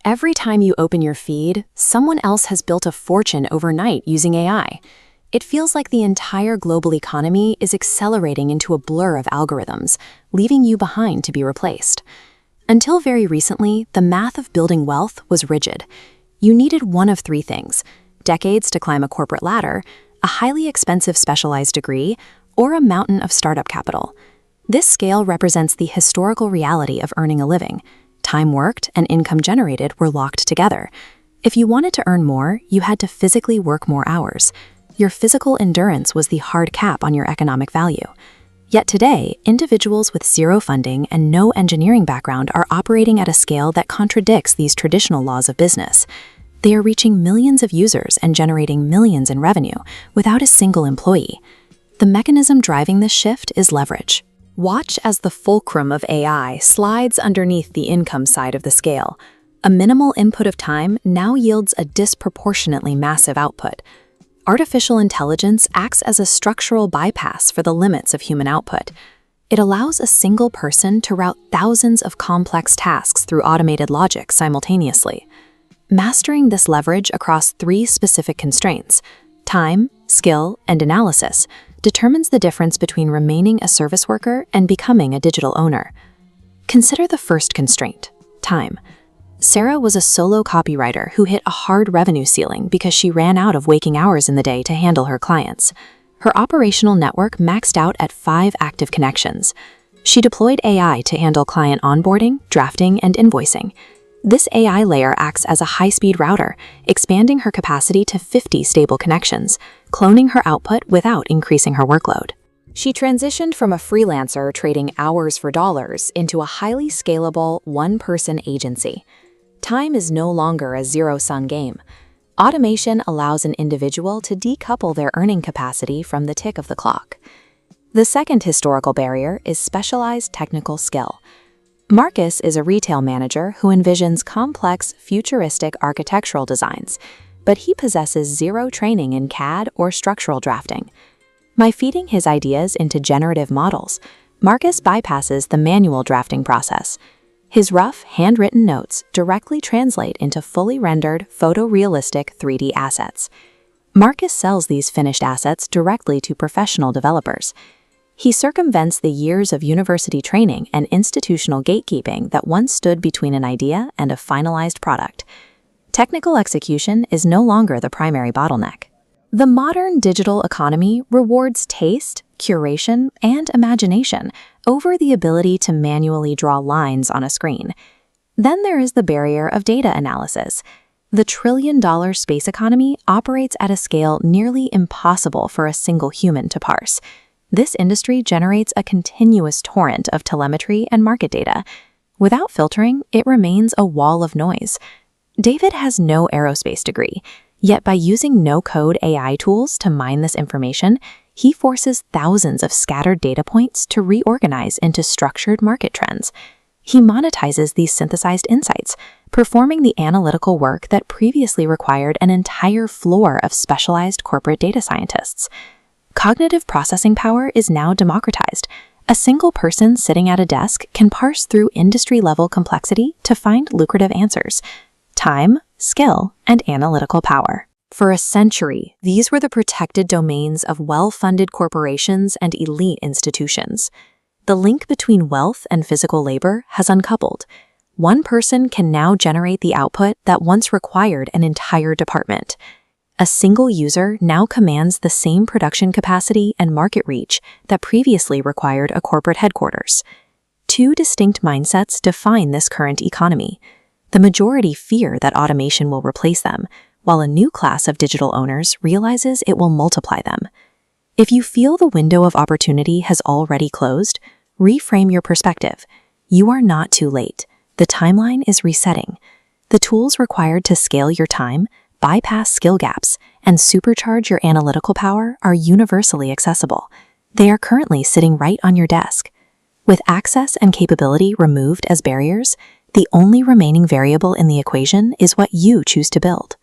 Every time you open your feed, someone else has built a fortune overnight using AI. It feels like the entire global economy is accelerating into a blur of algorithms, leaving you behind to be replaced. Until very recently, the math of building wealth was rigid. You needed one of three things: decades to climb a corporate ladder, a highly expensive specialized degree, or a mountain of startup capital. This scale represents the historical reality of earning a living. Time worked and income generated were locked together. If you wanted to earn more, you had to physically work more hours. Your physical endurance was the hard cap on your economic value. Yet today, individuals with zero funding and no engineering background are operating at a scale that contradicts these traditional laws of business. They are reaching millions of users and generating millions in revenue without a single employee. The mechanism driving this shift is leverage. Watch as the fulcrum of AI slides underneath the income side of the scale. A minimal input of time now yields a disproportionately massive output. Artificial intelligence acts as a structural bypass for the limits of human output. It allows a single person to route thousands of complex tasks through automated logic simultaneously. Mastering this leverage across three specific constraints: time, skill, and analysis, determines the difference between remaining a service worker and becoming a digital owner. Consider the first constraint: time. Sarah was a solo copywriter who hit a hard revenue ceiling because she ran out of waking hours in the day to handle her clients. Her operational network maxed out at 5 active connections. She deployed AI to handle client onboarding, drafting, and invoicing. This AI layer acts as a high-speed router, expanding her capacity to 50 stable connections, cloning her output without increasing her workload. She transitioned from a freelancer trading hours for dollars into a highly scalable, one-person agency. Time is no longer a zero-sum game. Automation allows an individual to decouple their earning capacity from the tick of the clock. The second historical barrier is specialized technical skill. Marcus is a retail manager who envisions complex, futuristic architectural designs, but he possesses zero training in CAD or structural drafting. By feeding his ideas into generative models, Marcus bypasses the manual drafting process. His rough, handwritten notes directly translate into fully rendered, photorealistic 3D assets. Marcus sells these finished assets directly to professional developers. He circumvents the years of university training and institutional gatekeeping that once stood between an idea and a finalized product. Technical execution is no longer the primary bottleneck. The modern digital economy rewards taste, curation, and imagination over the ability to manually draw lines on a screen. Then there is the barrier of data analysis. The trillion-dollar space economy operates at a scale nearly impossible for a single human to parse. This industry generates a continuous torrent of telemetry and market data. Without filtering, it remains a wall of noise. David has no aerospace degree, yet by using no-code AI tools to mine this information, he forces thousands of scattered data points to reorganize into structured market trends. He monetizes these synthesized insights, performing the analytical work that previously required an entire floor of specialized corporate data scientists. Cognitive processing power is now democratized. A single person sitting at a desk can parse through industry-level complexity to find lucrative answers: time, skill, and analytical power. For a century, these were the protected domains of well-funded corporations and elite institutions. The link between wealth and physical labor has uncoupled. One person can now generate the output that once required an entire department. A single user now commands the same production capacity and market reach that previously required a corporate headquarters. Two distinct mindsets define this current economy. The majority fear that automation will replace them, while a new class of digital owners realizes it will multiply them. If you feel the window of opportunity has already closed, reframe your perspective. You are not too late. The timeline is resetting. The tools required to scale your time, bypass skill gaps, and supercharge your analytical power are universally accessible. They are currently sitting right on your desk. With access and capability removed as barriers, the only remaining variable in the equation is what you choose to build.